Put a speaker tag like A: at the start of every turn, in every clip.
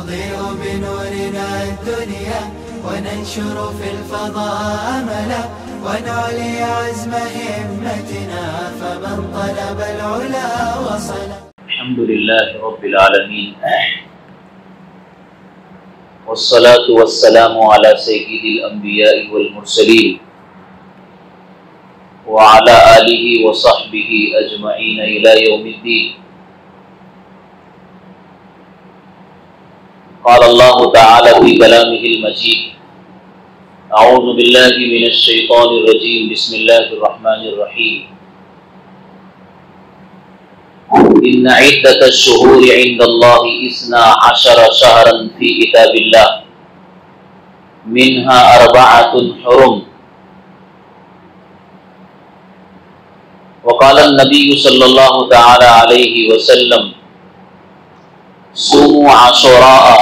A: نضيء بنورنا الدنيا وننشر في الفضاء أملا ونعلي عزم همتنا فمن طلب العلا وصل.
B: الحمد لله رب العالمين والصلاة والسلام على سيد الأنبياء والمرسلين وعلى آله وصحبه أجمعين إلى يوم الدين. قال الله تعالى في كلامه المجيد: أعوذ بالله من الشيطان الرجيم بسم الله الرحمن الرحيم. إن عدة الشهور عند الله 12 شهرا في كتاب الله منها 4 حرم. وقال النبي صلى الله تعالى عليه وسلم: صوموا عاشوراء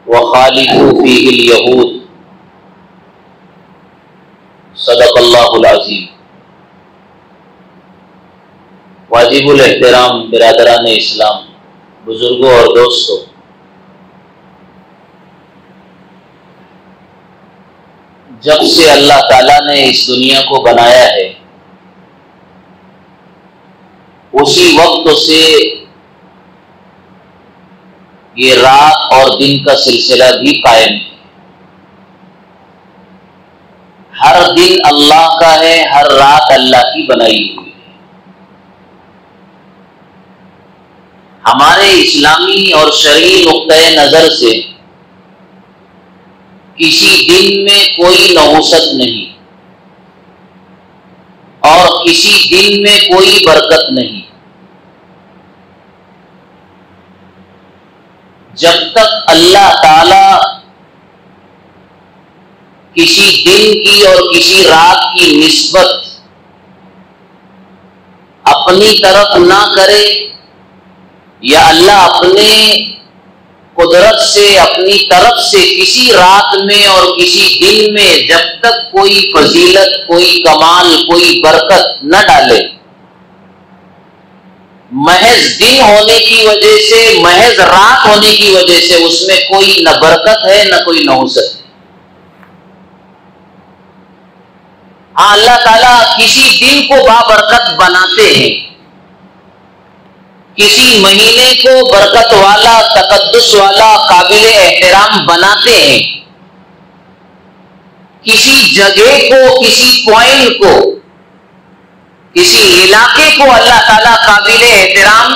B: وخالفوا فيه اليهود. صدق اللہ العظیم. واجب الاحترام برادران اسلام، بزرگوں اور دوستوں، جب سے اللہ تعالیٰ نے اس دنیا کو بنایا ہے اسی وقت سے یہ رات اور دن کا سلسلہ بھی قائم ہے. ہر دن اللہ کا ہے، ہر رات اللہ کی بنائی ہوئی ہے. ہمارے اسلامی اور شرعی نقطۂ نظر سے کسی دن میں کوئی نحوست نہیں اور کسی دن میں کوئی برکت نہیں. جب تک اللہ تعالی کسی دن کی اور کسی رات کی نسبت اپنی طرف نہ کرے یا اللہ اپنے قدرت سے اپنی طرف سے کسی رات میں اور کسی دن میں جب تک کوئی فضیلت، کوئی کمال، کوئی برکت نہ ڈالے، محض دن ہونے کی وجہ سے، محض رات ہونے کی وجہ سے اس میں کوئی نہ برکت ہے نہ کوئی نحوست ہے. ہاں، اللہ تعالیٰ کسی دن کو بابرکت بناتے ہیں، کسی مہینے کو برکت والا، تقدس والا، قابل احترام بناتے ہیں، کسی جگہ کو، کسی پوائنٹ کو، کسی علاقے کو اللہ تعالیٰ قابل احترام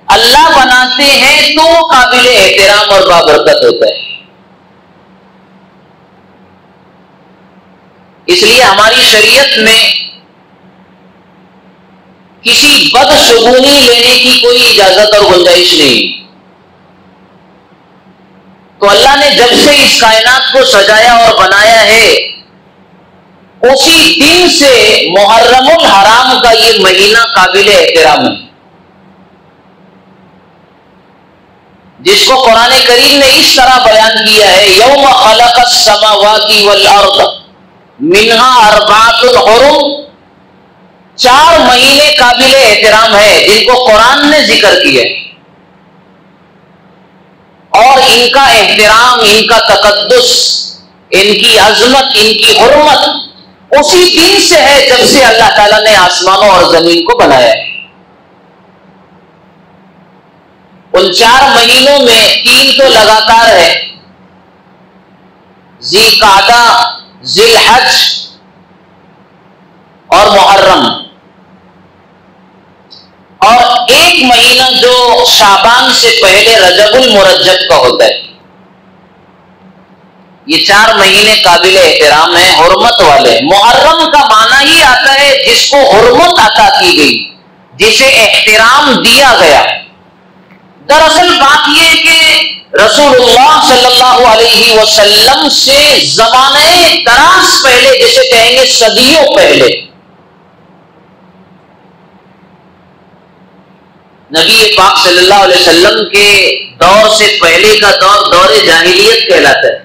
B: اللہ بناتے ہیں تو وہ قابل احترام اور بابرکت ہوتا ہے. اس لیے ہماری شریعت میں کسی بدشگونی لینے کی کوئی اجازت اور گنجائش نہیں. تو اللہ نے جب سے اس کائنات کو سجایا اور بنایا ہے اسی دن سے محرم الحرام کا یہ مہینہ قابل احترام ہے، جس کو قرآن کریم نے اس طرح بیان کیا ہے: یوم خلق السماوات والارض منہا 4 حرم. 4 مہینے قابل احترام ہے جن کو قرآن نے ذکر کیا ہے، اور ان کا احترام، ان کا تقدس، ان کی عظمت، ان کی حرمت اسی دن سے ہے جب سے اللہ تعالیٰ نے آسمانوں اور زمین کو بنایا ہے. ان 4 مہینوں میں 3 تو لگاتار ہے: ذی القعدہ، ذی الحج اور محرم، اور 1 مہینہ جو شعبان سے پہلے رجب المرجب کا ہوتا ہے. یہ 4 مہینے قابل احترام ہیں، حرمت والے. محرم کا معنی ہی آتا ہے جس کو حرمت عطا کی گئی، جسے احترام دیا گیا. دراصل بات یہ کہ رسول اللہ صلی اللہ علیہ وسلم سے زمانے دراز پہلے، جسے کہیں گے صدیوں پہلے، نبی پاک صلی اللہ علیہ وسلم کے دور سے پہلے کا دور دور جاہلیت کہلاتا ہے.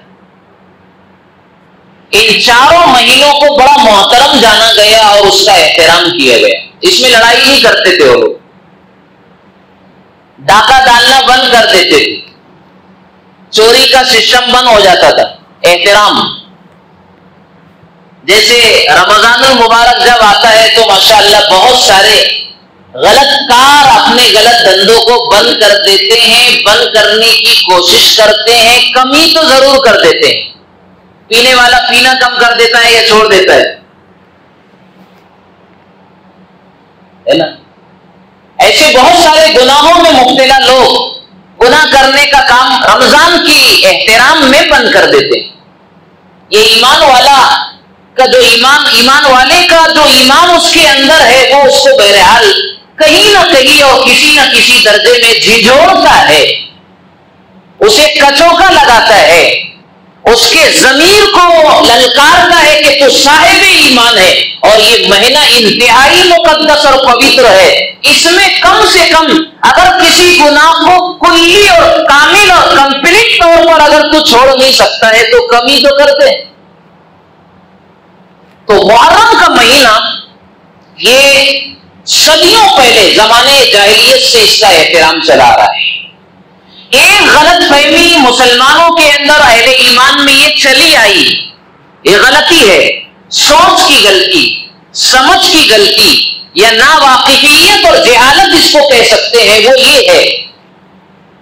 B: ان 4 مہینوں کو بڑا محترم جانا گیا اور اس کا احترام کیا گیا. اس میں لڑائی نہیں کرتے تھے وہ لوگ، ڈاکہ ڈالنا بند کر دیتے تھے. چوری کا سسٹم بند ہو جاتا تھا. احترام. جیسے رمضان المبارک جب آتا ہے تو ماشاءاللہ بہت سارے غلط کار اپنے غلط دھندوں کو بند کر دیتے ہیں, بند کرنے کی کوشش کرتے ہیں. کمی تو ضرور کر دیتے ہیں. پینے والا پینا کم کر دیتا ہے یا چھوڑ دیتا ہے نا. ایسے بہت سارے گناہوں میں مبتلا لوگ گناہ کرنے کا کام رمضان کی احترام میں بند کر دیتے ہیں. یہ ایمان والا کا جو ایمان والے کا جو ایمان اس کے اندر ہے وہ اس کو بہرحال کہیں نہ کہیں اور کسی نہ کسی درجے میں جھنجھوڑتا ہے, اسے کچوکا لگاتا ہے, اس کے ضمیر کو للکارتا ہے کہ تو صاحب ایمان ہے اور یہ مہینہ انتہائی مقدس اور پوتر ہے. اس میں کم سے کم اگر کسی گناہ کو کلی اور کامل اور کمپلیٹ طور پر اگر تو چھوڑ نہیں سکتا ہے تو کمی تو کر دے. تو محرم کا مہینہ یہ صدیوں پہلے زمانے جاہلیت سے اس کا احترام چلا رہا ہے. ایک غلط فہمی مسلمانوں کے اندر اہل ایمان میں یہ چلی آئی, یہ غلطی ہے, سوچ کی غلطی, سمجھ کی غلطی یا ناواقفیت اور جہالت اس کو کہہ سکتے ہیں. وہ یہ ہے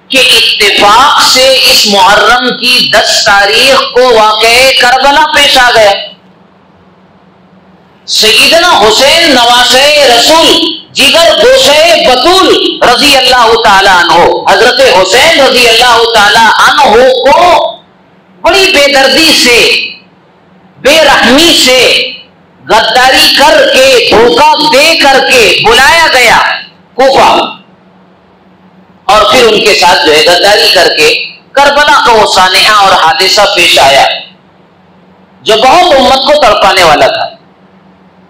B: کہ اتفاق سے اس محرم کی 10 تاریخ کو واقعہ کربلا پیش آ گیا. سیدنا حسین نواسہ رسول جگر گوشہ بطول رضی اللہ تعالیٰ عنہ, حضرت حسین رضی اللہ تعالیٰ عنہ کو بڑی بے دردی سے, بے رحمی سے, غداری کر کے, دھوکہ دے کر کے بلایا گیا کوفہ, اور پھر ان کے ساتھ جو ہے غداری کر کے کربلا کا وہ سانحہ اور حادثہ پیش آیا جو بہت امت کو تڑپانے والا تھا.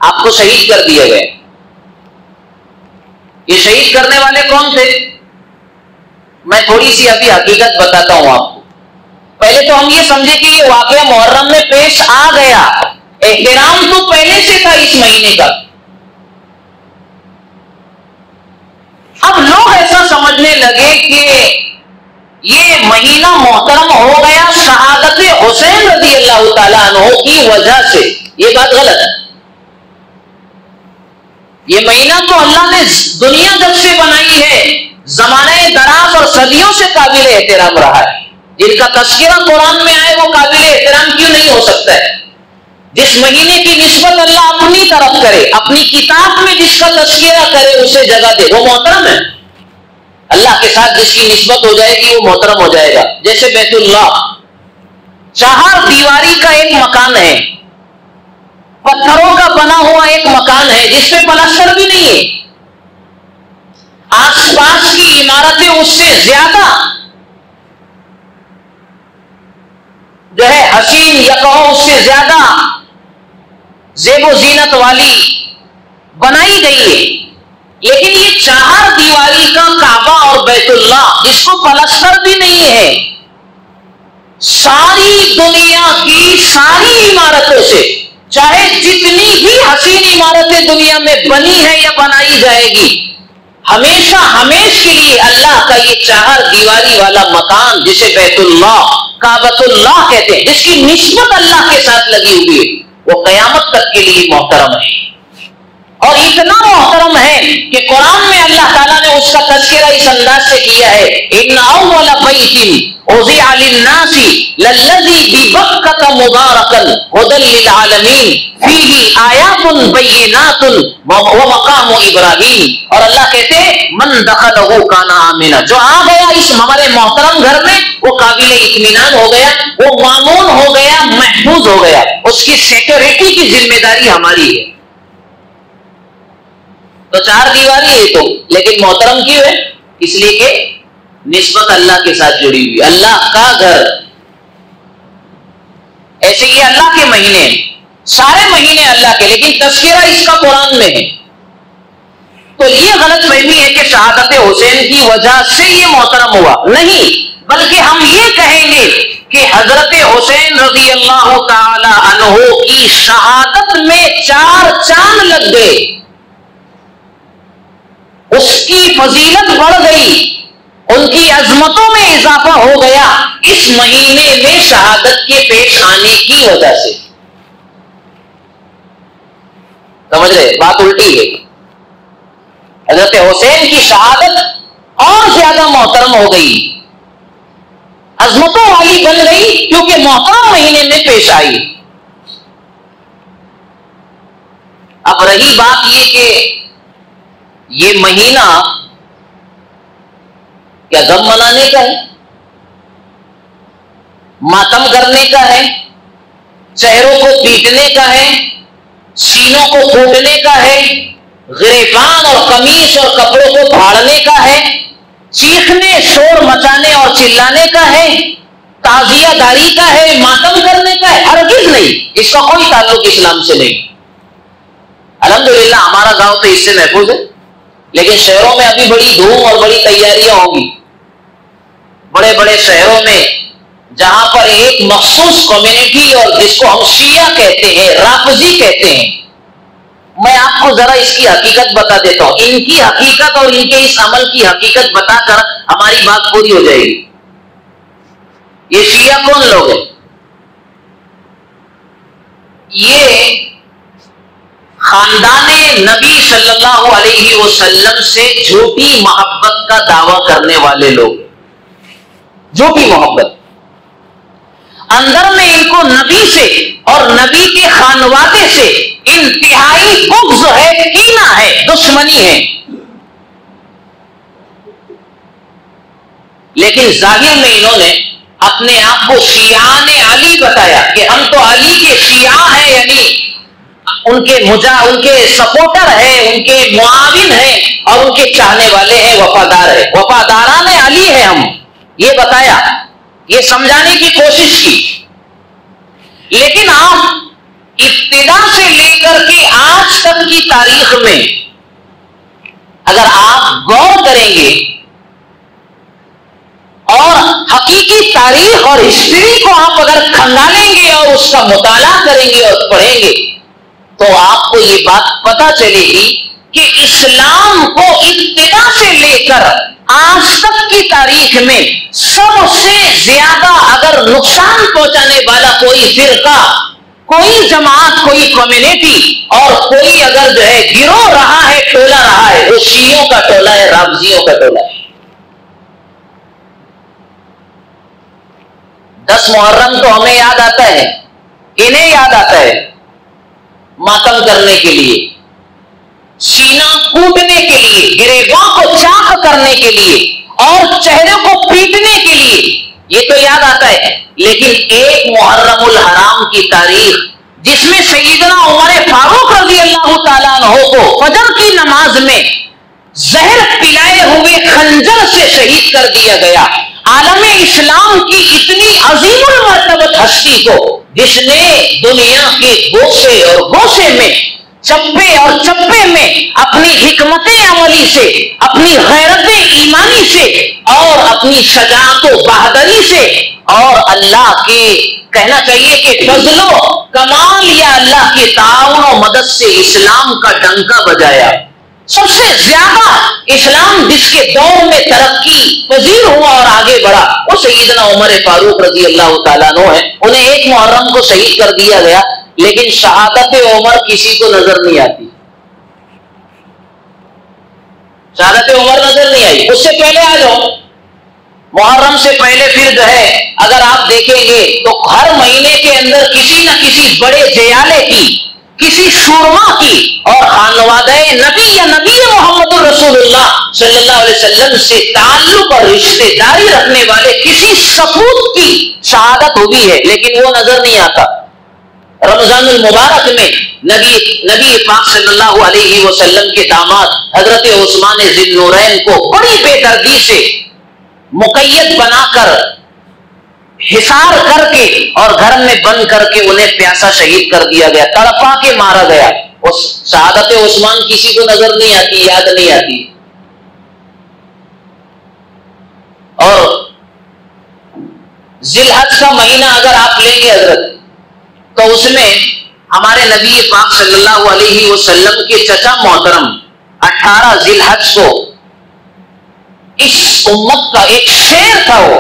B: آپ کو شہید کر دیا گیا. یہ شہید کرنے والے کون تھے؟ میں تھوڑی سی ابھی حقیقت بتاتا ہوں آپ کو. پہلے تو ہم یہ سمجھے کہ یہ واقعہ محرم میں پیش آ گیا, احترام تو پہلے سے تھا اس مہینے کا. اب لوگ ایسا سمجھنے لگے کہ یہ مہینہ محترم ہو گیا شہادت حسین رضی اللہ تعالیٰ عنہ کی وجہ سے. یہ بات غلط ہے. یہ مہینہ تو اللہ نے دنیا جب سے بنائی ہے زمانے دراز اور صدیوں سے قابل احترام رہا ہے. جن کا تذکرہ قرآن میں آئے وہ قابل احترام کیوں نہیں ہو سکتا ہے؟ جس مہینے کی نسبت اللہ اپنی طرف کرے, اپنی کتاب میں جس کا تذکرہ کرے اسے جگہ دے, وہ محترم ہے. اللہ کے ساتھ جس کی نسبت ہو جائے گی وہ محترم ہو جائے گا. جیسے بیت اللہ 4 دیواری کا ایک مکان ہے, پتھروں کا بنا ہوا ایک مکان ہے جس پہ پلستر بھی نہیں ہے. آس پاس کی عمارتیں اس سے زیادہ جو ہے حسین یا کہو اس سے زیادہ زیب و زینت والی بنائی گئی ہے. لیکن یہ 4 دیواری کا کعبہ اور بیت اللہ جس کو پلستر بھی نہیں ہے, ساری دنیا کی ساری عمارتوں سے, چاہے جتنی بھی حسین عمارتیں دنیا میں بنی ہے یا بنائی جائے گی, ہمیشہ ہمیش کے لیے اللہ کا یہ 4 دیواری والا مکان جسے بیت اللہ کعبۃ اللہ کہتے ہیں, جس کی نسبت اللہ کے ساتھ لگی ہوئی ہے, وہ قیامت تک کے لیے محترم ہے. اور اتنا محترم ہے کہ قرآن میں اللہ تعالیٰ نے اس کا تذکرہ اس انداز سے کیا ہے, ان اول بیت وضع للناس للذی ببکۃ مبارکا ھدی للعالمین فیہ آیات بینات ومقام ابراہیم. اور اللہ کہتے ہیں من دخلہ کان آمنا, جو آ گیا اس ہمارے محترم گھر میں وہ قابل اطمینان ہو گیا, وہ مامون ہو گیا, محفوظ ہو گیا. اس کی سیکورٹی کی ذمہ داری ہماری ہے. تو 4 دیواری ہے تو, لیکن محترم کیوں ہے؟ اس لیے کہ نسبت اللہ کے ساتھ جڑی ہوئی, اللہ کا گھر. ایسے یہ اللہ کے مہینے, سارے مہینے اللہ کے, لیکن تذکرہ اس کا قرآن میں ہے. تو یہ غلط فہمی ہے کہ شہادت حسین کی وجہ سے یہ محترم ہوا, نہیں, بلکہ ہم یہ کہیں گے کہ حضرت حسین رضی اللہ تعالی عنہ کی شہادت میں 4 چاند لگ گئے, اس کی فضیلت بڑھ گئی, ان کی عظمتوں میں اضافہ ہو گیا اس مہینے میں شہادت کے پیش آنے کی وجہ سے. سمجھ رہے؟ بات الٹی ہے. حضرت حسین کی شہادت اور زیادہ محترم ہو گئی, عظمتوں والی بن گئی, کیونکہ محترم مہینے میں پیش آئی. اب رہی بات یہ کہ یہ مہینہ کیا غم منانے کا ہے, ماتم کرنے کا ہے, چہروں کو پیٹنے کا ہے, سینوں کو پھوٹنے کا ہے, گریبان اور قمیص اور کپڑوں کو پھاڑنے کا ہے, چیخنے شور مچانے اور چلانے کا ہے, تعزیہ داری کا ہے, ماتم کرنے کا ہے؟ ہرگز نہیں. اس کا کوئی تعلق اسلام سے نہیں. الحمدللہ ہمارا گاؤں تو اس سے محفوظ ہے, لیکن شہروں میں ابھی بڑی دھوم اور بڑی تیاریاں ہوں گی. بڑے بڑے شہروں میں جہاں پر ایک مخصوص کمیونٹی, اور جس کو ہم شیعہ کہتے ہیں, رافضی کہتے ہیں, میں آپ کو ذرا اس کی حقیقت بتا دیتا ہوں. ان کی حقیقت اور ان کے اس عمل کی حقیقت بتا کر ہماری بات پوری ہو جائے گی. یہ شیعہ کون لوگ ہیں؟ یہ خاندان نبی صلی اللہ علیہ وسلم سے جھوٹی محبت کا دعویٰ کرنے والے لوگ. جھوٹی محبت, اندر میں ان کو نبی سے اور نبی کے خانوادے سے انتہائی بغض ہے, کینہ ہے, دشمنی ہے. لیکن ظاہر میں انہوں نے اپنے آپ کو شیعان علی بتایا کہ ہم تو علی کے شیعہ ہیں, یعنی ان کے سپورٹر ہیں, ان کے معاون ہیں اور ان کے چاہنے والے ہیں, وفادار ہیں, وفاداران علی ہیں ہم. یہ بتایا, یہ سمجھانے کی کوشش کی. لیکن آپ ابتدا سے لے کر کے آج تک کی تاریخ میں اگر آپ غور کریں گے اور حقیقی تاریخ اور ہسٹری کو آپ اگر کھنگالیں گے اور اس کا مطالعہ کریں گے اور پڑھیں گے, تو آپ کو یہ بات پتہ چلے گی کہ اسلام کو ابتدا سے لے کر آج تک کی تاریخ میں سب سے زیادہ اگر نقصان پہنچانے والا کوئی فرقہ, کوئی جماعت, کوئی کمیونٹی اور کوئی اگر جو ہے گروہ رہا ہے, ٹولہ رہا ہے, وہ شیعوں کا ٹولہ ہے, رافضیوں کا ٹولہ ہے. 10 محرم تو ہمیں یاد آتا ہے, انہیں یاد آتا ہے ماتم کرنے کے لیے, سینہ کوٹنے کے لیے, گریباں کو چاک کرنے کے لیے اور چہرے کو پیٹنے کے لیے, یہ تو یاد آتا ہے. لیکن ایک محرم الحرام کی تاریخ جس میں سیدنا عمر فاروق رضی اللہ تعالیٰ عنہ کو فجر کی نماز میں زہر پلائے ہوئے خنجر سے شہید کر دیا گیا, عالم اسلام کی اتنی عظیم المرتبت ہستی کو جس نے دنیا کے گوشے اور گوشے میں, چپے اور چپے میں اپنی حکمت عملی سے, اپنی غیرت ایمانی سے اور اپنی شجاعت و بہادری سے اور اللہ کے کہنا چاہیے کہ فضل و کمال یا اللہ کے تعاون و مدد سے اسلام کا ڈنکا بجایا. سب سے زیادہ اسلام جس کے دور میں ترقی پذیر ہوا اور آگے بڑھا وہ سیدنا عمر فاروق رضی اللہ تعالیٰ عنہ ہیں. انہیں ایک محرم کو شہید کر دیا گیا, لیکن شہادت عمر کسی کو نظر نہیں آتی. شہادت عمر نظر نہیں آئی. اس سے پہلے آ جاؤ, محرم سے پہلے پھر جو ہے اگر آپ دیکھیں گے تو ہر مہینے کے اندر کسی نہ کسی بڑے جیالے کی, کسی شورما کی اور خانوادہ نبی یا نبی محمد رسول اللہ صلی اللہ علیہ وسلم سے تعلق اور رشتہ داری رکھنے والے کسی سپوت کی شہادت ہوئی ہے, لیکن وہ نظر نہیں آتا. رمضان المبارک میں نبی پاک صلی اللہ علیہ وسلم کے داماد حضرت عثمان ذی النورین کو بڑی بے دردی سے مقید بنا کر, حصار کر کے اور گھر میں بند کر کے انہیں پیاسا شہید کر دیا گیا, تڑپا کے مارا گیا. اس شہادت عثمان کسی کو نظر نہیں آتی, یاد نہیں آتی. اور ذی الحج کا مہینہ اگر آپ لیں گے حضرت, تو اس میں ہمارے نبی پاک صلی اللہ علیہ وسلم کے چچا محترم 18 ذی الحج کو اس امت کا ایک شیر تھا وہ،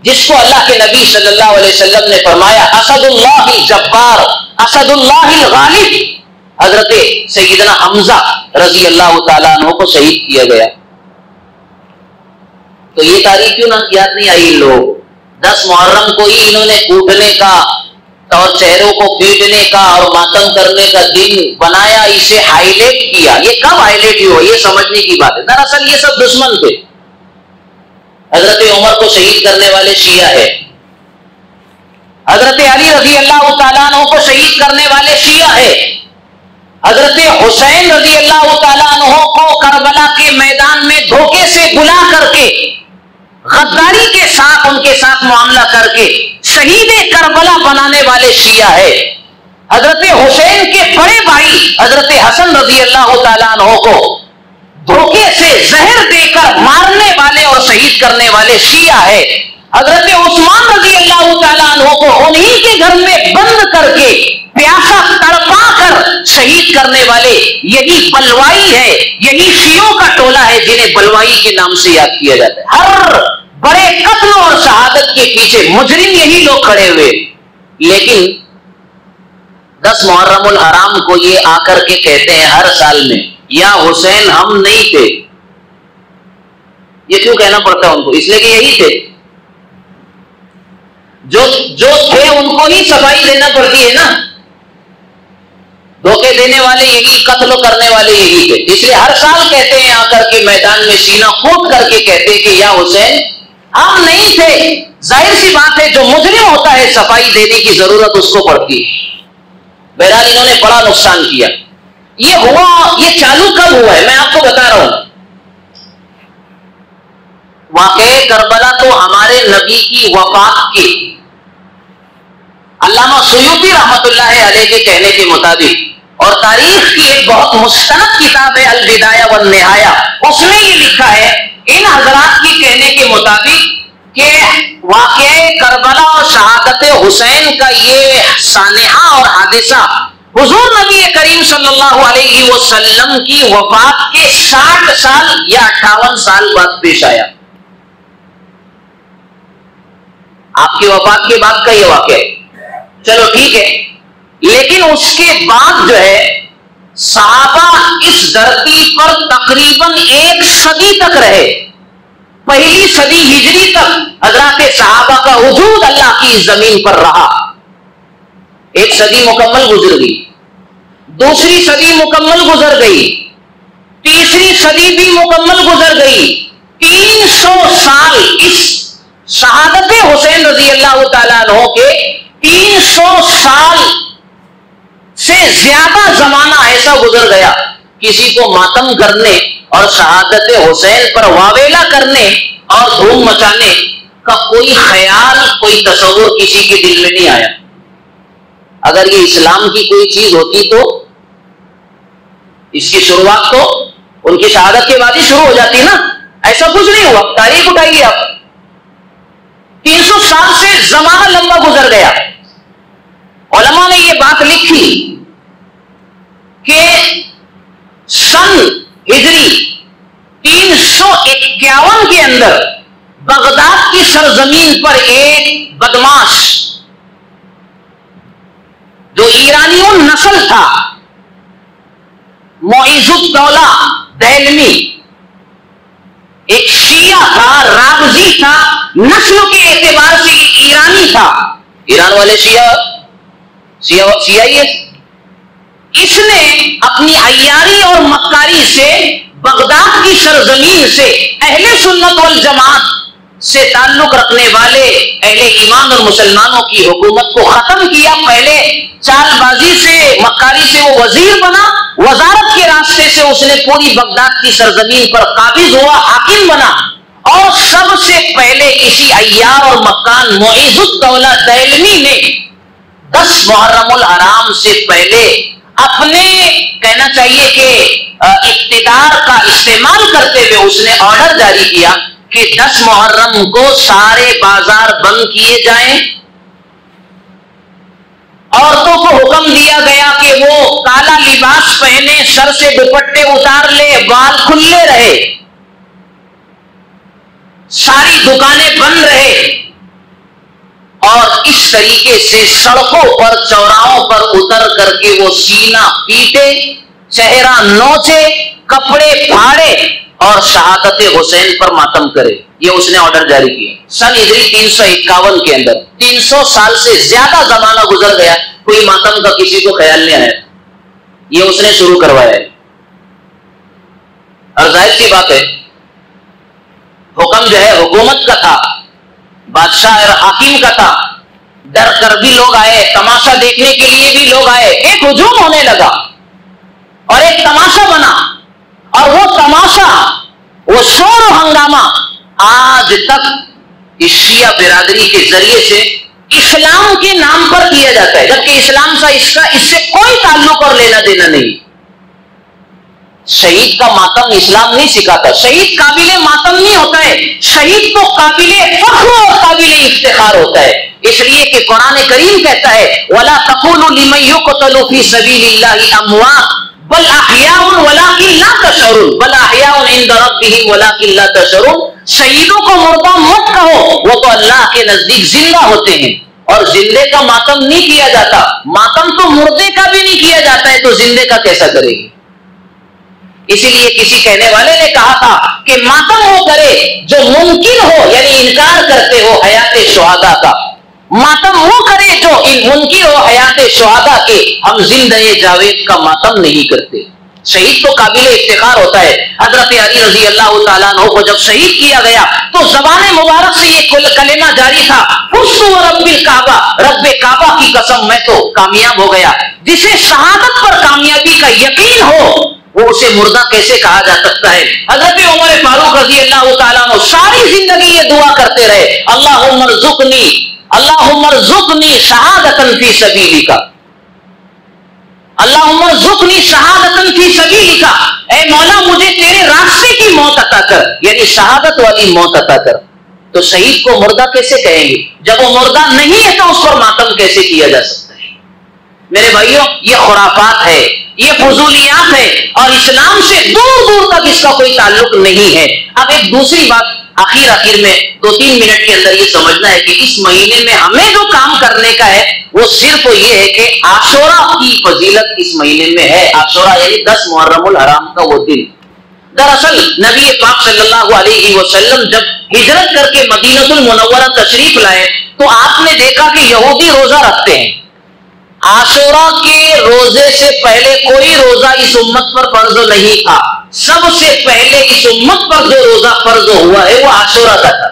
B: جس کو اللہ کے نبی صلی اللہ علیہ وسلم نے فرمایا اسد اللہ الجبار اسد اللہ الغالب۔ حضرت سیدنا حمزہ رضی اللہ تعالیٰ عنہ کو شہید کیا گیا۔ تو یہ تاریخ کیوں نہ یاد نہیں آئی؟ لوگ 10 محرم کو ہی انہوں نے کوٹنے کا اور چہروں کو پیٹنے کا اور ماتم کرنے کا دن بنایا، اسے ہائی لائٹ کیا۔ یہ کب ہائی لائٹ ہوا یہ سمجھنے کی بات ہے۔ دراصل یہ سب دشمن تھے۔ حضرت عمر کو شہید کرنے والے شیعہ ہے، حضرت علی رضی اللہ تعالیٰ عنہ کو شہید کرنے والے شیعہ ہے، حضرت حسین رضی اللہ تعالیٰ عنہ کو کربلا کے میدان میں دھوکے سے بلا کر کے غداری کے ساتھ ان کے ساتھ معاملہ کر کے شہید کربلا بنانے والے شیعہ ہے، حضرت حسین کے بڑے بھائی حضرت حسن رضی اللہ تعالیٰ عنہ کو دھوکے سے زہر دے کر مارنے والے اور شہید کرنے والے شیعہ ہے، حضرت عثمان رضی اللہ تعالیٰ عنہ کو انہی کے گھر میں بند کر کے پیاسا تڑپا کر شہید کرنے والے یہی بلوائی ہے، یہی شیعوں کا ٹولہ ہے جنہیں بلوائی کے نام سے یاد کیا جاتا ہے۔ ہر بڑے قتل اور شہادت کے پیچھے مجرم یہی لوگ کھڑے ہوئے، لیکن 10 محرم الحرام کو یہ آ کر کے کہتے ہیں ہر سال میں یا حسین ہم نہیں تھے۔ یہ کیوں کہنا پڑتا ہے ان کو؟ اس لیے کہ یہی تھے، جو تھے ان کو ہی صفائی دینا پڑتی ہے نا۔ دھوکے دینے والے یہی، قتل کرنے والے یہی تھے، اس لیے ہر سال کہتے ہیں آ کر کے میدان میں سینہ کھود کر کے کہتے ہیں کہ یا حسین ہم نہیں تھے۔ ظاہر سی بات ہے جو مجرم ہوتا ہے صفائی دینے کی ضرورت اس کو پڑتی ہے۔ بہرحال انہوں نے بڑا نقصان کیا۔ یہ ہوا، یہ چالو کب ہوا ہے میں آپ کو بتا رہا ہوں۔ واقعہ کربلا تو ہمارے نبی کی وفات کے علامہ سیوطی رحمۃ اللہ علیہ کے کہنے کے مطابق، اور تاریخ کی ایک بہت مستند کتاب ہے البدایہ والنہایہ، اس میں یہ لکھا ہے ان حضرات کے کہنے کے مطابق کہ واقعہ کربلا اور شہادت حسین کا یہ سانحہ اور حادثہ حضور نبی کریم صلی اللہ علیہ وسلم کی وفات کے 60 سال یا 58 سال بعد پیش آیا۔ آپ کی وفات کے بعد کا یہ واقعہ ہے، چلو ٹھیک ہے، لیکن اس کے بعد جو ہے صحابہ اس دھرتی پر تقریباً 1 صدی تک رہے۔ پہلی صدی ہجری تک حضرات صحابہ کا وجود اللہ کی زمین پر رہا، 1 صدی مکمل گزر گئی، دوسری صدی مکمل گزر گئی، تیسری صدی بھی مکمل گزر گئی، 300 سال اس شہادت حسین رضی اللہ تعالیٰ عنہ کے 300 سال سے زیادہ زمانہ ایسا گزر گیا، کسی کو ماتم کرنے اور شہادت حسین پر واویلا کرنے اور دھوم مچانے کا کوئی خیال، کوئی تصور کسی کے دل میں نہیں آیا۔ اگر یہ اسلام کی کوئی چیز ہوتی تو اس کی شروعات تو ان کی شہادت کے بعد ہی شروع ہو جاتی نا، ایسا کچھ نہیں ہوا۔ تاریخ اٹھائیے آپ، 300 سال سے زمانہ لمبا گزر گیا۔ علماء نے یہ بات لکھی کہ سن ہجری 351 کے اندر بغداد کی سرزمین پر ایک بدماش جو ایرانی نسل تھا، معیز الدولہ دہلوی، ایک شیعہ تھا، رافضی تھا، نسل کے اعتبار سے یہ ایرانی تھا۔ ایران والے شیعہ ہے۔ اس نے اپنی عیاری اور مکاری سے بغداد کی سرزمین سے اہل سنت والجماعت سے تعلق رکھنے والے اہل ایمان اور مسلمانوں کی حکومت کو ختم کیا۔ پہلے چال بازی سے، مکاری سے وہ وزیر بنا، وزارت کے راستے سے اس نے پوری بغداد کی سرزمین پر قابض ہوا، حاکم بنا، اور سب سے پہلے اسی عیار اور مکان معیز الدولہ دہلوی نے 10 محرم الحرام سے پہلے اپنے کہنا چاہیے کہ اقتدار کا استعمال کرتے ہوئے اس نے آرڈر جاری کیا کہ 10 محرم کو سارے بازار بند کیے جائیں، عورتوں کو حکم دیا گیا کہ وہ کالا لباس پہنے، سر سے دوپٹے اتار لے، بال کھلے رہے، ساری دکانیں بند رہے، اور اس طریقے سے سڑکوں پر چوراہوں پر اتر کر کے وہ سینہ پیٹے، چہرہ نوچے، کپڑے پھاڑے اور شہادت حسین پر ماتم کرے. یہ اس نے آرڈر جاری کیا سن ہجری 351 کے اندر. 300 سال سے زیادہ زمانہ گزر گیا، کوئی ماتم کا کسی کو خیال نہیں آیا. یہ اس نے شروع کروایا ہے. اور ظاہر سی بات ہے، حکم جو ہے حکومت کا تھا، بادشاہ اور حاکم کا تھا. ڈر کر بھی لوگ آئے، تماشا دیکھنے کے لیے بھی لوگ آئے. ایک ہجوم ہونے لگا اور ایک تماشا بنا، اور وہ تماشا، وہ شور و ہنگامہ آج تک اس شیعہ برادری کے ذریعے سے اسلام کے نام پر کیا جاتا ہے، جبکہ اسلام سے اس سے کوئی تعلق اور لینا دینا نہیں. شہید کا ماتم اسلام نہیں سکھاتا. شہید قابل ماتم نہیں ہوتا ہے، شہید تو قابل فخر اور قابل افتخار ہوتا ہے. اس لیے کہ قرآن کریم کہتا ہے وَلَا تَقُولُوا لِمَن يُقْتَلُ فِي سَبِيلِ اللَّهِ أَمْوَاتٌ بَلْ أَحْيَاءٌ وَلَٰكِن لَّا تَشْعُرُونَ بَلْ أَحْيَاءٌ عِندَ رَبِّهِمْ وَلَٰكِن لَّا تَشْعُرُونَ. شہیدوں کو مردہ مت کہو، وہ تو اللہ کے نزدیک زندہ ہوتے ہیں، اور زندے کا ماتم نہیں کیا جاتا. ماتم تو مردے کا بھی نہیں کیا جاتا ہے، تو زندے کا کیسا کرے گی؟ اسی لیے کسی کہنے والے نے کہا تھا کہ ماتم وہ کرے جو ممکن ہو، یعنی انکار کرتے ہو حیات شہداء کا. ماتم وہ کرے جو منکر ہو حیات شہداء کے. ہم زندہ جاوید کا ماتم نہیں کرتے. شہید تو قابل افتخار ہوتا ہے. حضرت علی رضی اللہ تعالیٰ عنہ کو جب شہید کیا گیا تو زبان مبارک سے یہ کلمہ جاری تھا فزت ورب الکعبہ، رب کعبہ کی قسم میں تو کامیاب ہو گیا. جسے شہادت پر کامیابی کا یقین ہو وہ اسے مردہ کیسے کہا جا سکتا ہے؟ حضرت عمر فاروق رضی اللہ تعالیٰ عنہ ساری زندگی یہ دعا کرتے رہے اللہم ارزقنی شہادتا فی سبیلک، اللہم ارزقنی شہادتا فی سبیلک، اے مولا مجھے تیرے راستے کی موت عطا کر، یعنی شہادت والی موت عطا کر. تو شہید کو مردہ کیسے کہیں گے؟ جب وہ مردہ نہیں ہے تو اس پر ماتم کیسے کیا جا سکتا ہے؟ میرے بھائیوں، یہ خرافات ہے، یہ فضولیات ہے، اور اسلام سے دور دور تک اس کا کوئی تعلق نہیں ہے. اب ایک دوسری بات آخر میں 2-3 منٹ کے اندر یہ سمجھنا ہے کہ اس مہینے میں ہمیں جو کام کرنے کا ہے وہ صرف یہ ہے کہ عاشورہ کی فضیلت اس مہینے میں ہے. عاشورہ یعنی 10 محرم الحرام کا وہ دن. دراصل نبی پاک صلی اللہ علیہ وسلم جب ہجرت کر کے مدینہ المنورہ تشریف لائے تو آپ نے دیکھا کہ یہودی روزہ رکھتے ہیں. عاشورہ کے روزے سے پہلے کوئی روزہ اس امت پر فرض نہیں تھا. سب سے پہلے اس امت پر جو روزہ فرض ہوا ہے وہ عاشورہ کا تھا.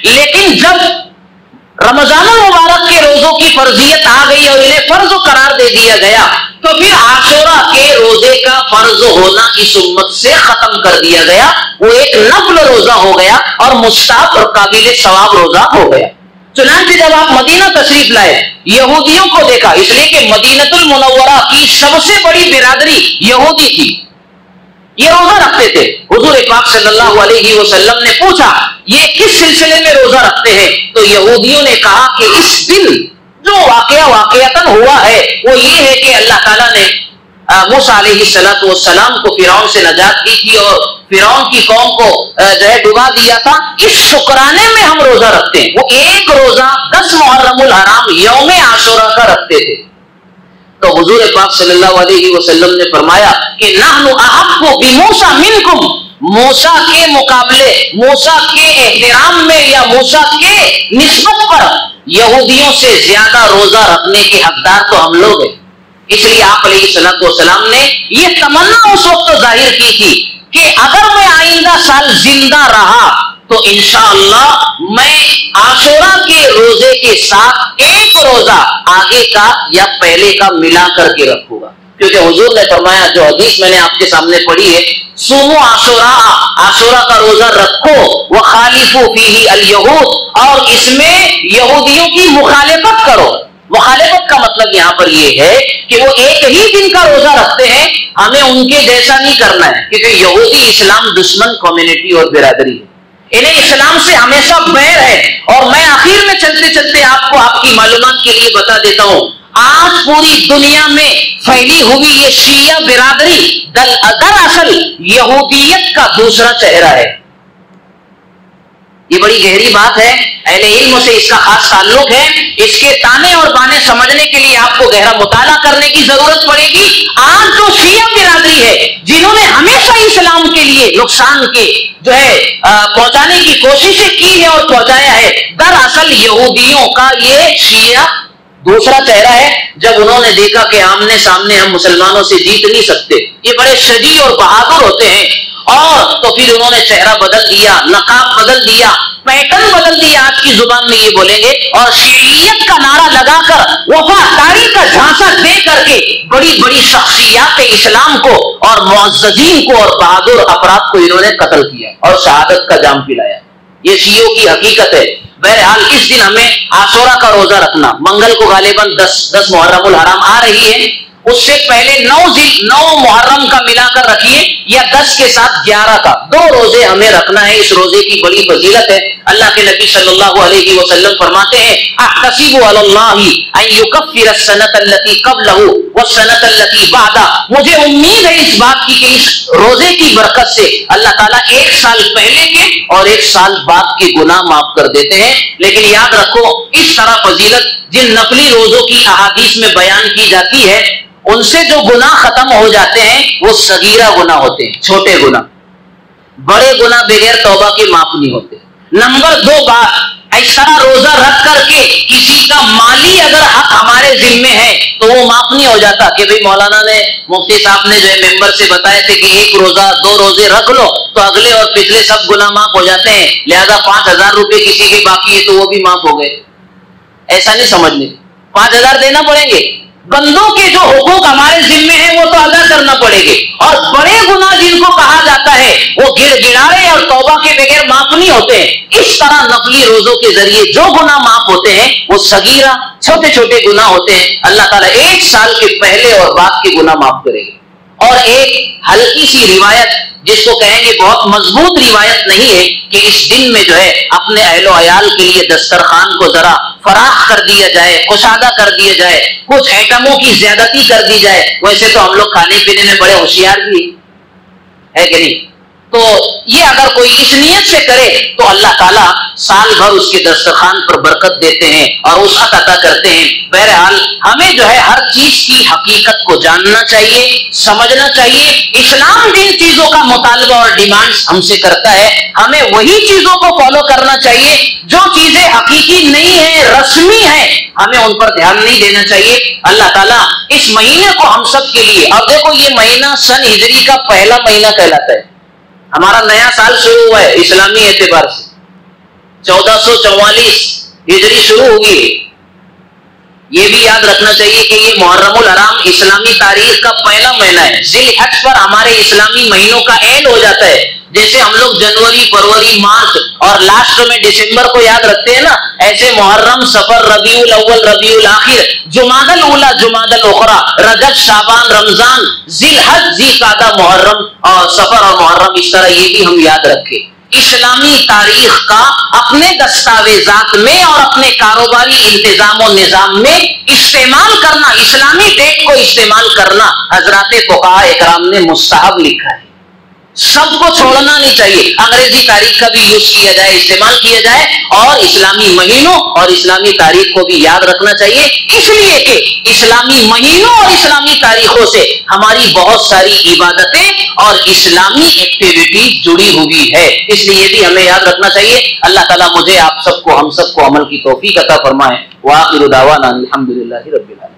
B: لیکن جب رمضان المبارک کے روزوں کی فرضیت آ گئی اور انہیں فرض قرار دے دیا گیا تو پھر عاشورہ کے روزے کا فرض ہونا اس امت سے ختم کر دیا گیا. وہ ایک نفل روزہ ہو گیا اور مستحب اور قابل ثواب روزہ ہو گیا. چنانچہ جب آپ مدینہ تشریف لائے یہودیوں کو دیکھا، اس لیے کہ مدینہ المنورہ کی سب سے بڑی برادری یہودی تھی، یہ روزہ رکھتے تھے. حضور پاک صلی اللہ علیہ وسلم نے پوچھا یہ کس سلسلے میں روزہ رکھتے ہیں؟ تو یہودیوں نے کہا کہ اس دن جو واقعتاً ہوا ہے وہ یہ ہے کہ اللہ تعالیٰ نے موسیٰ علیہ السلام کو فرعون سے نجات دی تھی اور فرعون کی قوم کو جو ہے ڈبا دیا تھا. اس شکرانے میں ہم روزہ رکھتے ہیں. وہ ایک روزہ 10 محرم الحرام یوم عاشورہ کا رکھتے تھے. تو حضور پاک صلی اللہ علیہ وسلم نے فرمایا کہ نحن احق بموسیٰ منکم، موسیٰ کے مقابلے، موسیٰ کے احترام میں یا موسیٰ کے نسبت پر یہودیوں سے زیادہ روزہ رکھنے کے حقدار تو ہم لوگ ہیں. اس لیے آپ علیہ السلام نے یہ تمنا اس وقت ظاہر کی تھی کہ اگر میں آئندہ سال زندہ رہا تو انشاءاللہ میں عاشورہ کے روزے کے ساتھ ایک روزہ آگے کا یا پہلے کا ملا کر کے رکھوں گا. کیونکہ حضور نے فرمایا، جو حدیث میں نے آپ کے سامنے پڑھی ہے، صوموا عاشورہ، عاشورہ کا روزہ رکھو، وخالفوا فیہ الیہود، اور اس میں یہودیوں کی مخالفت کرو. مخالفت کا مطلب یہاں پر یہ ہے کہ وہ ایک ہی دن کا روزہ رکھتے ہیں، ہمیں ان کے جیسا نہیں کرنا ہے، کیونکہ یہودی اسلام دشمن کمیونٹی اور برادری ہے، انہیں اسلام سے ہمیشہ بیر ہے. اور میں آخر میں چلتے چلتے آپ کو آپ کی معلومات کے لیے بتا دیتا ہوں، آج پوری دنیا میں پھیلی ہوئی یہ شیعہ برادری دراصل یہودیت کا دوسرا چہرہ ہے. یہ بڑی گہری بات ہے، اہل علم سے اس کا خاص تعلق ہے. اس کے تانے اور بانے سمجھنے کے لیے آپ کو گہرا مطالعہ کرنے کی ضرورت پڑے گی. آج جو شیعہ برادری ہے جنہوں نے ہمیشہ اسلام کے لیے نقصان کے جو ہے پہنچانے کی کوششیں کی ہے اور پہنچایا ہے، دراصل یہودیوں کا یہ شیعہ دوسرا چہرہ ہے. جب انہوں نے دیکھا کہ آمنے سامنے ہم مسلمانوں سے جیت نہیں سکتے، یہ بڑے شجاع اور بہادر ہوتے ہیں، اور تو پھر انہوں نے چہرہ بدل دیا، نقاب بدل دیا، پیٹرن بدل دیا. آج کی زبان میں یہ بولیں گے، اور شیعیت کا نعرہ لگا کر وفاداری کا جھانسا دے کر کے بڑی بڑی شخصیات اسلام کو اور معززین کو اور بہادر افراد کو انہوں نے قتل کیا اور شہادت کا جام پلایا. یہ شیعوں کی حقیقت ہے. بہرحال اس دن ہمیں عاشورہ کا روزہ رکھنا، منگل کو غالباً 10 محرم الحرام آ رہی ہے، اس سے پہلے 9 محرم کا ملا کر رکھیے، یا 10 کے ساتھ 11 کا، 2 روزے ہمیں رکھنا ہے. اس روزے کی بڑی فضیلت ہے. اللہ کے نبی صلی اللہ علیہ وسلم فرماتے ہیں، احتسب علی اللہ ان یکفر السنۃ التي قبلہ والسنۃ التي بعدہ. مجھے امید ہے اس بات کی کہ اس روزے کی برکت سے اللہ تعالیٰ 1 سال پہلے کے اور 1 سال بعد کے گناہ معاف کر دیتے ہیں. لیکن یاد رکھو، اس طرح فضیلت جن نفلی روزوں کی احادیث میں بیان کی جاتی ہے، ان سے جو گناہ ختم ہو جاتے ہیں وہ صغیرہ گناہ ہوتے ہیں، چھوٹے گناہ. بڑے گناہ بغیر توبہ کے معاف نہیں ہوتے. نمبر 2 بات، اس طرح روزہ رکھ کر کے کسی کا مالی اگر حق ہمارے ذمے ہے تو وہ معاف نہیں ہو جاتا کہ بھئی مولانا نے، مفتی صاحب نے جو ہے ممبر سے بتایا تھے کہ 1 روزہ 2 روزے رکھ لو تو اگلے اور پچھلے سب گناہ معاف ہو جاتے ہیں، لہذا 5000 روپے کسی کے باقی ہے تو وہ بھی معاف ہو گئے. ایسا نہیں سمجھنے. 5000 دینا پڑیں گے. بندوں کے جو حقوق ہمارے ذمے ہیں وہ تو ادا کرنا پڑے گے. اور بڑے گناہ جن کو کہا جاتا ہے وہ گڑ گڑاڑے اور توبہ کے بغیر معاف نہیں ہوتے ہیں. اس طرح نفلی روزوں کے ذریعے جو گناہ معاف ہوتے ہیں وہ صغیرہ چھوٹے چھوٹے گناہ ہوتے ہیں. اللہ تعالیٰ 1 سال کے پہلے اور بعد کے گناہ معاف کرے گا. اور ایک ہلکی سی روایت جس کو کہیں گے بہت مضبوط روایت نہیں ہے کہ اس دن میں جو ہے اپنے اہل و عیال کے لیے دسترخوان کو ذرا فراخ کر دیا جائے، کشادہ کر دیا جائے، کچھ ایٹموں کی زیادتی کر دی جائے. ویسے تو ہم لوگ کھانے پینے میں بڑے ہوشیار بھی ہے کہ نہیں؟ تو یہ اگر کوئی اس نیت سے کرے تو اللہ تعالیٰ سال بھر اس کے دسترخوان پر برکت دیتے ہیں اور وسعت عطا کرتے ہیں. بہرحال ہمیں جو ہے ہر چیز کی حقیقت کو جاننا چاہیے، سمجھنا چاہیے. اسلام جن چیزوں کا مطالبہ اور ڈیمانڈز ہم سے کرتا ہے ہمیں وہی چیزوں کو فالو کرنا چاہیے. جو چیزیں حقیقی نہیں ہیں، رسمی ہیں، ہمیں ان پر دھیان نہیں دینا چاہیے. اللہ تعالیٰ اس مہینے کو ہم سب کے لیے، اب دیکھو یہ مہینہ سن ہجری کا پہلا مہینہ کہلاتا ہے. ہمارا نیا سال شروع ہوا ہے اسلامی اعتبار سے، 1444 ہجری شروع ہوگی. یہ بھی یاد رکھنا چاہیے کہ یہ محرم الحرام اسلامی تاریخ کا پہلا مہینہ ہے. ذی الحج پر ہمارے اسلامی مہینوں کا اینڈ ہو جاتا ہے. جیسے ہم لوگ جنوری، فروری، مارچ اور لاسٹ میں دسمبر کو یاد رکھتے ہیں نا، ایسے محرم، صفر، ربیع الاول، ربیع الاخر، جمادی الاولی، جمادی الاخری، رجب، شعبان، رمضان، ذی الحج، ذی القعدہ، محرم اور صفر اور محرم، اس طرح یہ بھی ہم یاد رکھیں. اسلامی تاریخ کا اپنے دستاویزات میں اور اپنے کاروباری انتظام و نظام میں استعمال کرنا، اسلامی ڈیٹ کو استعمال کرنا حضرات فقہاء اکرام نے مستحب لکھا ہے. سب کو چھوڑنا نہیں چاہیے. انگریزی تاریخ کا بھی یوز کیا جائے، استعمال کیا جائے، اور اسلامی مہینوں اور اسلامی تاریخ کو بھی یاد رکھنا چاہیے، اس لیے کہ اسلامی مہینوں اور اسلامی تاریخوں سے ہماری بہت ساری عبادتیں اور اسلامی ایکٹیویٹی جڑی ہوئی ہے. اس لیے یہ بھی ہمیں یاد رکھنا چاہیے. اللہ تعالیٰ مجھے، آپ سب کو، ہم سب کو عمل کی توفیق عطا فرمائے. وآخر دعوانا الحمدللہ رب العالمین.